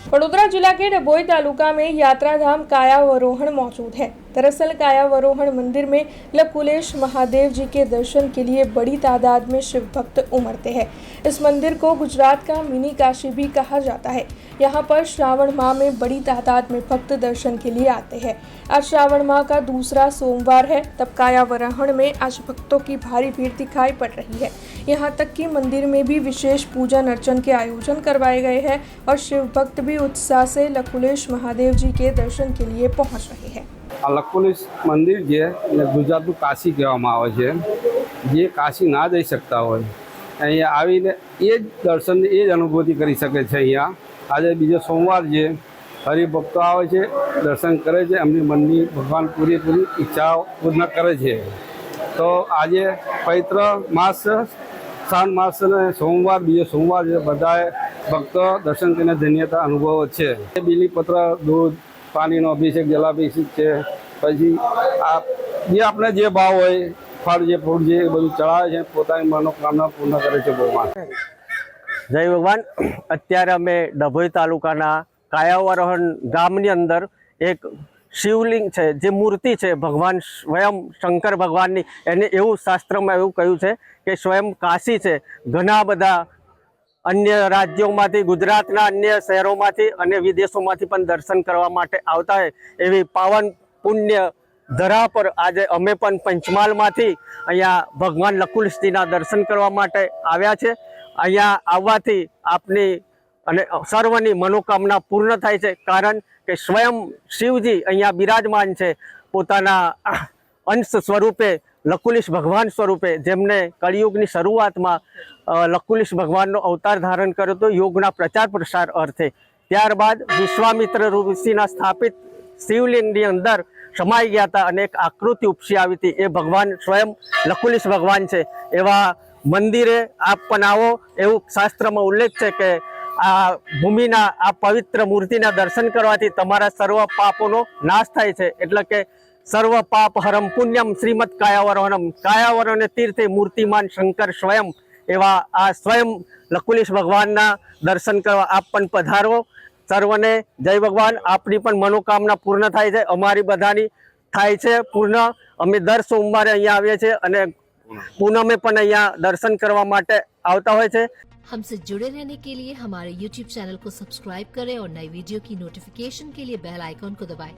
वडोदरा जिला के डभोई तालुका में यात्रा धाम कायावरोहण मौजूद है। दरअसल कायावरोहण मंदिर में लकुलेश महादेव जी के दर्शन के लिए बड़ी तादाद में शिव भक्त उमड़ते हैं। इस मंदिर को गुजरात का मिनी काशी भी कहा जाता है। यहाँ पर श्रावण माह में बड़ी तादाद में भक्त दर्शन के लिए आते हैं। आज श्रावण माह का दूसरा सोमवार है, तब कायावरोहण में आज भक्तों की भारी भीड़ दिखाई पड़ रही है। यहाँ तक कि मंदिर में भी विशेष पूजन अर्चन के आयोजन करवाए गए हैं और शिव भक्त भी उत्साह से लकुलेश महादेव जी के दर्शन के लिए पहुँच रहे हैं। આ લકુલેશ મંદિર જે ગુજરાતનું કાશી કહેવામાં આવે છે, જે કાશી ના જઈ શકતા હોય અહીંયા આવીને એ જ દર્શન એ જ અનુભૂતિ કરી શકે છે। અહીંયા આજે બીજો સોમવાર છે, હરિભક્તો આવે છે, દર્શન કરે છે, એમની મનની ભગવાન પૂરેપૂરી ઈચ્છાઓ પૂર્ણ કરે છે। તો આજે પવિત્ર માસ શ્રાવણ માસ અને સોમવાર બીજો સોમવાર છે, બધાએ ભક્તો દર્શન કરીને ધન્યતા અનુભવે છે। બીલીપત્ર, દૂધ, પાણીનો અભિષેક, જલાભિષેક છે, પછી આ જે આપણે જે ભાવ હોય ફળ જે ફૂડ જે બધું ચડાવે છે, પોતાની મનોકામના પૂર્ણ કરે છે ભગવાન। જય ભગવાન। અત્યારે અમે ડભોઈ તાલુકાના કાયાવરોહણ ગામની અંદર એક શિવલિંગ છે, જે મૂર્તિ છે ભગવાન સ્વયં શંકર ભગવાનની, એને એવું શાસ્ત્રમાં એવું કહ્યું છે કે સ્વયં કાશી છે। ઘણા બધા अन्य राज्यों में, गुजरात अन्य शहरों में अन्य विदेशों में दर्शन करवा माटे आवता है। एवी पावन पुण्य धरा पर आज अमे पण पंचमहाल में अहींया भगवान लकुलेशजीना दर्शन करवा माटे आव्या छे। अहींया आववाथी आपनी अने सर्वनी मनोकामना पूर्ण थाय छे, कारण के स्वयं शिवजी अहींया बिराजमान छे पोताना अंश स्वरूपे, लकुलेश भगवान स्वरूपे, जेमने कलियुगनी शुरुआत में लकुलेश भगवानનો अवतार धारण કર્યો હતો યોગના પ્રચાર પ્રસાર અર્થે। ત્યારબાદ વિશ્વામિત્ર ઋષિના સ્થાપિત શિવલિંગની અંદર સમાઈ ગયા હતા અને એક આકૃતિ ઉપસી આવી હતી, એ ભગવાન સ્વયં લકુલેશ ભગવાન છે। એવા મંદિરે આપ પણ આવો, એવું શાસ્ત્રમાં ઉલ્લેખ છે કે આ ભૂમિના આ પવિત્ર મૂર્તિના દર્શન કરવાથી તમારા સર્વ પાપોનો નાશ થાય છે। એટલે કે सर्व पाप हरम पुण्यम श्रीमद कायावरोहणम, कायावरोहण तीर्थे मूर्तिमान शंकर स्वयं एवा आ स्वयं लकुलेश भगवान दर्शन करवा आप पण पधारो। सर्वने जय भगवान। आपनी पण मनोकामना पूर्ण थाय छे, अमारी बधानी थाय छे पूर्ण। अमे दर सोमवारे अहींया आवीए छे अने पूनमे पण अहींया दर्शन करवा माटे आवता होय छे। हमसे जुड़े रहने के लिए हमारे YouTube चैनल को सब्सक्राइब करें और नई वीडियो की नोटिफिकेशन के लिए बेल आइकॉन को दबाएं।